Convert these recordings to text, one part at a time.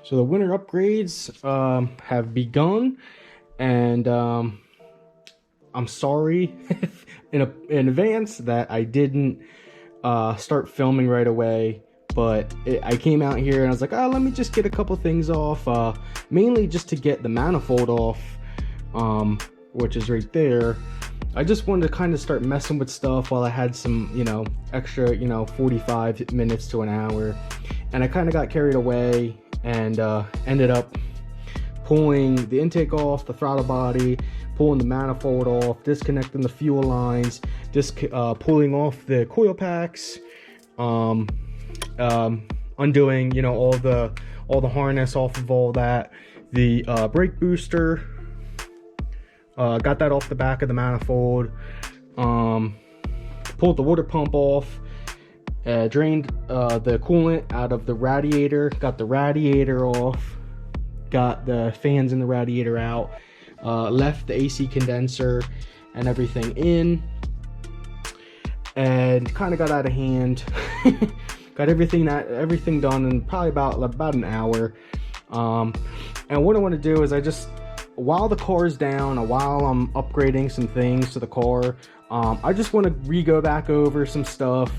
So the winter upgrades have begun, and I'm sorry in advance that I didn't start filming right away. But I came out here and I was like, oh, let me just get a couple things off, mainly just to get the manifold off, which is right there. I just wanted to kind of start messing with stuff while I had some, extra, 45 minutes to an hour. And I kind of got carried away and ended up pulling the intake off, the throttle body, pulling the manifold off, disconnecting the fuel lines, pulling off the coil packs, undoing, all the harness off of all that, the brake booster. Got that off the back of the manifold, pulled the water pump off, drained the coolant out of the radiator, got the radiator off, got the fans in the radiator out, left the AC condenser and everything in, and kind of got out of hand. Got everything done in probably about an hour. And what I want to do is while the car is down, or while I'm upgrading some things to the car, I just want to go back over some stuff.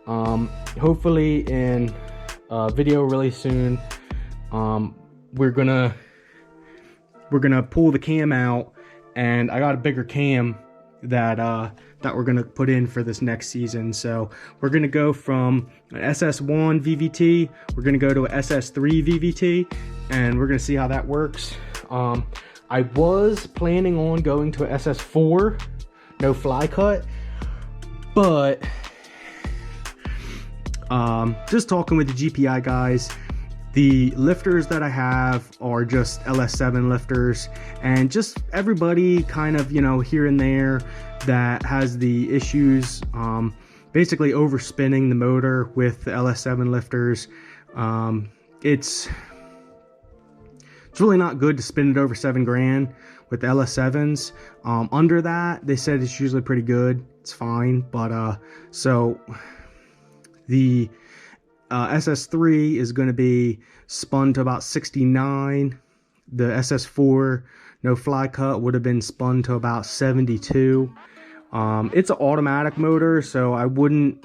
Hopefully in a video really soon. We're gonna pull the cam out, and I got a bigger cam that we're gonna put in for this next season. So we're gonna go from an SS1 VVT, we're gonna go to a SS3 VVT, and we're gonna see how that works. I was planning on going to a SS4, no fly cut, but just talking with the GPI guys, the lifters that I have are just LS7 lifters, and just everybody kind of, here and there that has the issues, basically overspinning the motor with the LS7 lifters. It's really not good to spin it over 7 grand with the LS7s. Under that, they said it's usually pretty good. It's fine, but so the SS3 is going to be spun to about 69. The SS4 no fly cut would have been spun to about 72. It's an automatic motor, so I wouldn't,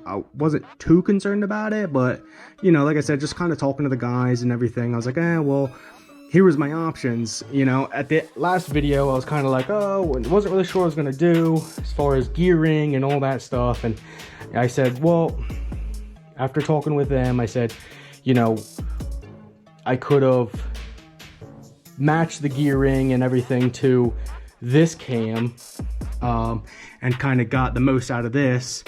I wasn't too concerned about it, but like I said, just kind of talking to the guys and everything, I was like, well, here was my options. At the last video, I was kind of like, oh, wasn't really sure what I was going to do as far as gearing and all that stuff. And I said, well, after talking with them, I said, I could have matched the gearing and everything to this cam, and kind of got the most out of this,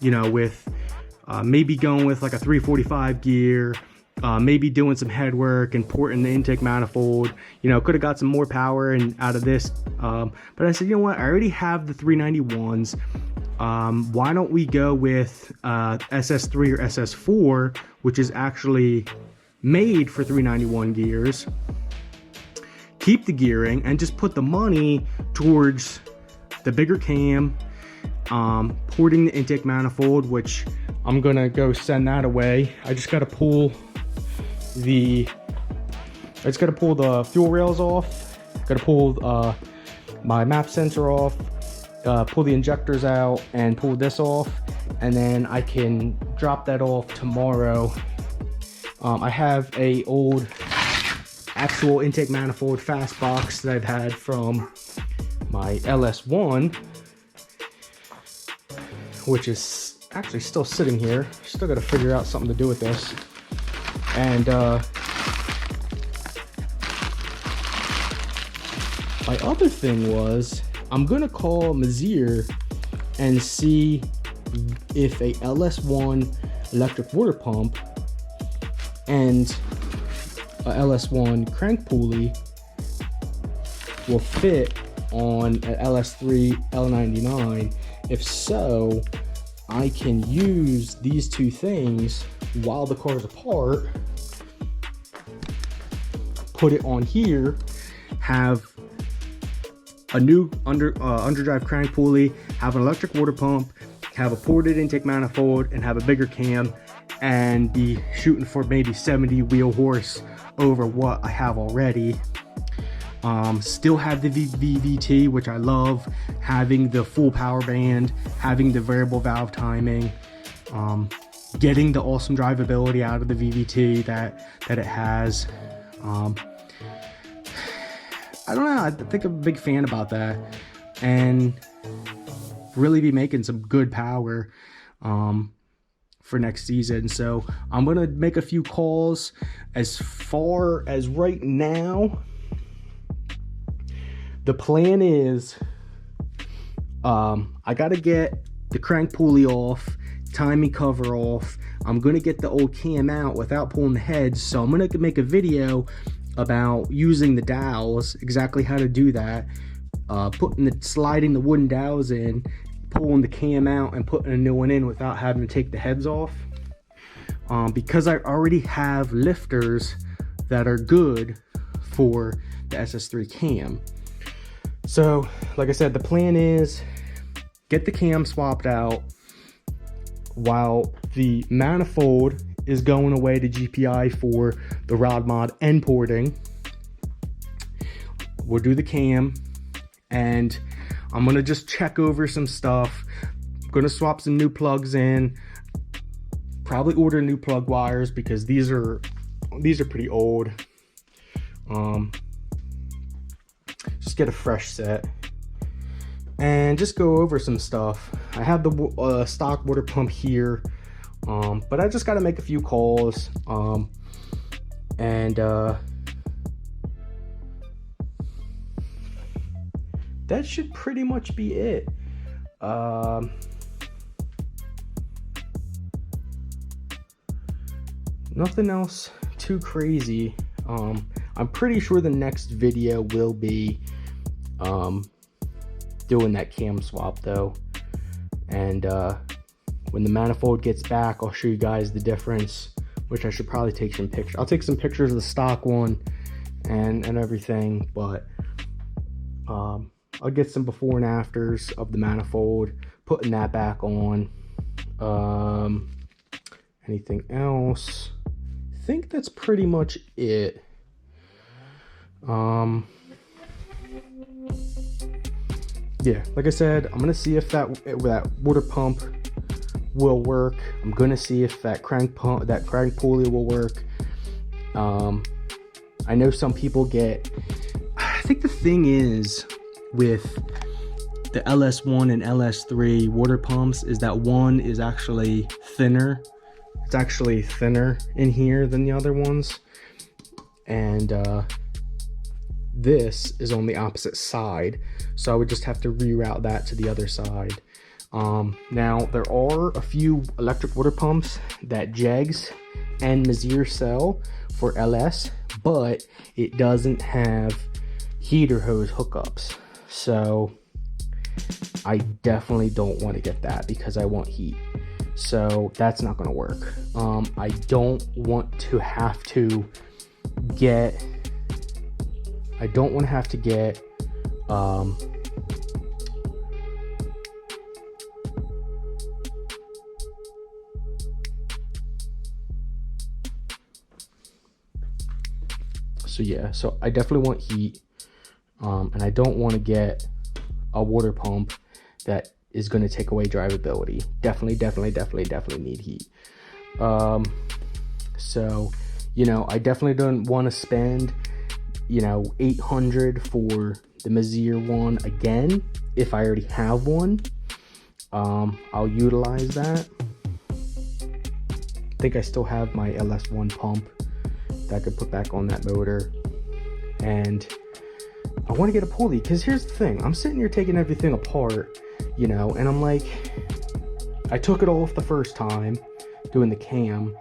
with maybe going with like a 345 gear, maybe doing some head work and porting the intake manifold. Could have got some more power and out of this, but I said, you know what, I already have the 391s. Why don't we go with SS3 or SS4, which is actually made for 391 gears, keep the gearing, and just put the money towards the bigger cam, porting the intake manifold, which I'm gonna go send that away. I just gotta pull the fuel rails off, gotta pull my map sensor off, pull the injectors out, and pull this off, and then I can drop that off tomorrow. I have a old actual intake manifold fast box that I've had from my LS1, which is actually still sitting here. Still got to figure out something to do with this. And my other thing was, I'm gonna call Mazier and see if a LS1 electric water pump and a LS1 crank pulley will fit on an LS3 L99. If so, I can use these two things while the car's apart, put it on here, have a new underdrive crank pulley, have an electric water pump, have a ported intake manifold, and have a bigger cam, and be shooting for maybe 70 wheel horse over what I have already. Still have the VVT, which I love, having the full power band, having the variable valve timing, getting the awesome drivability out of the VVT that it has. I don't know, I think I'm a big fan about that, and really be making some good power for next season. So I'm gonna make a few calls. As far as right now, the plan is I gotta get the crank pulley off, timing cover off. I'm gonna get the old cam out without pulling the heads, so I'm gonna make a video about using the dowels, exactly how to do that, sliding the wooden dowels in, pulling the cam out and putting a new one in without having to take the heads off. Because I already have lifters that are good for the SS3 cam. So like I said, the plan is get the cam swapped out while the manifold is going away to GPI for the rod mod and porting. We'll do the cam, and I'm gonna just check over some stuff. I'm gonna swap some new plugs in, probably order new plug wires because these are pretty old. Just get a fresh set and just go over some stuff. I have the stock water pump here, but I just got to make a few calls, and that should pretty much be it. Nothing else too crazy. I'm pretty sure the next video will be doing that cam swap though, and when the manifold gets back, I'll show you guys the difference, which I should probably take some pictures. I'll take some pictures of the stock one and everything, but I'll get some before and afters of the manifold, putting that back on. Anything else? I think that's pretty much it. Yeah, like I said, I'm gonna see if that water pump will work. I'm gonna see if that crank pulley will work. I know some people get, I think the thing is with the LS1 and LS3 water pumps is that one is actually thinner. It's actually thinner in here than the other ones, and this is on the opposite side, so I would just have to reroute that to the other side. Now there are a few electric water pumps that Jegs and Mazir sell for LS, but it doesn't have heater hose hookups, so I definitely don't want to get that because I want heat. So that's not going to work. I don't want to have to get so yeah, so I definitely want heat, and I don't want to get a water pump that is going to take away drivability. Definitely need heat. So, you know, I definitely don't want to spend, you know, $800 for the Mazir one again. If I already have one, I'll utilize that. I think I still have my LS1 pump that I could put back on that motor, and I want to get a pulley, because here's the thing, I'm sitting here taking everything apart, you know, and I'm like, I took it off the first time doing the cam,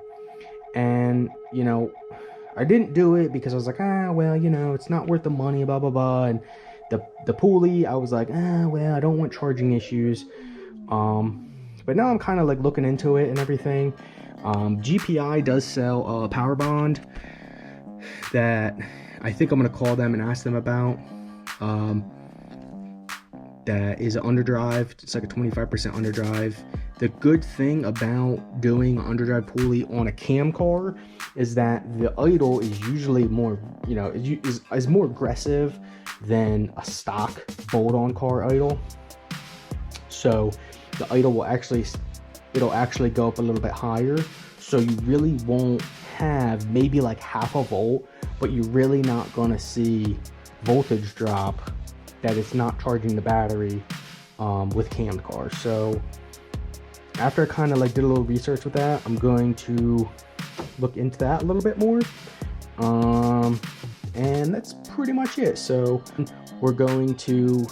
and, you know, I didn't do it because I was like, well, you know, it's not worth the money, blah blah blah. And the pulley, I was like, well, I don't want charging issues. But now I'm kind of like looking into it and everything. GPI does sell a power bond that I think I'm gonna call them and ask them about. That is an underdrive. It's like a 25% underdrive, The good thing about doing underdrive pulley on a cam car is that the idle is usually more, you know, is more aggressive than a stock bolt-on car idle. So the idle will it'll actually go up a little bit higher. So you really won't have maybe like half a volt, but you're really not gonna see voltage drop that it's not charging the battery with cammed cars. So after I kind of like did a little research with that, I'm going to look into that a little bit more. And that's pretty much it. So we're going to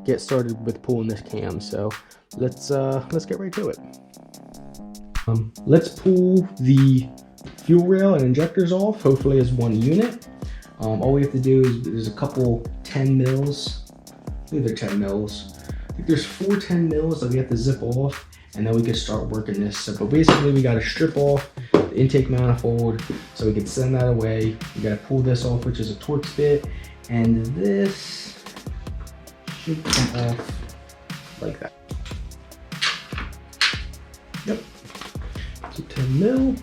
get started with pulling this cam. So let's get right to it. Let's pull the fuel rail and injectors off, hopefully as one unit. All we have to do is there's a couple 10 mils. I think they're 10 mils. I think there's 4 10 mils that we have to zip off, and then we can start working this. So, but basically we got to strip off the intake manifold so we can send that away. We got to pull this off, which is a Torx bit, and this should come off like that. Yep. So 10 mil.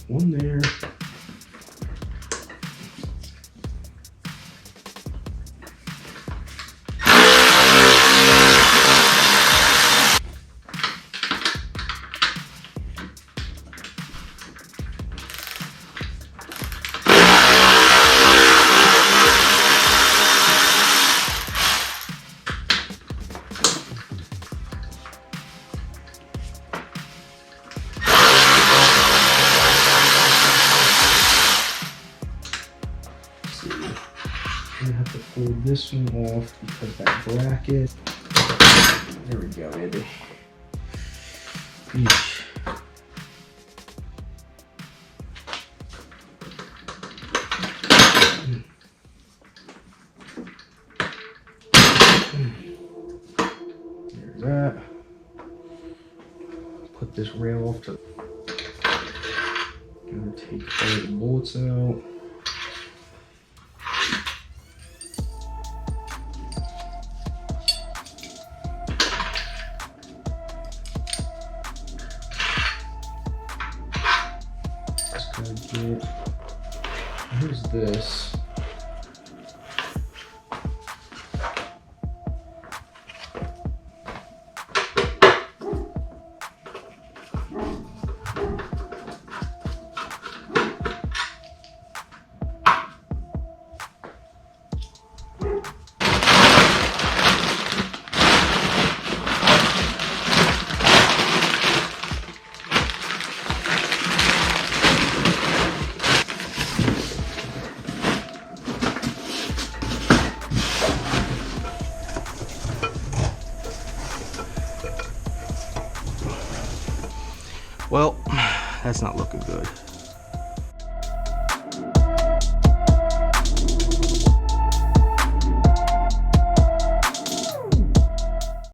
One there. I'm gonna have to pull this one off because that bracket. There we go, baby. Eesh. There's that. Put this rail off to. Gonna take all the bolts out. Here's this. Well, that's not looking good.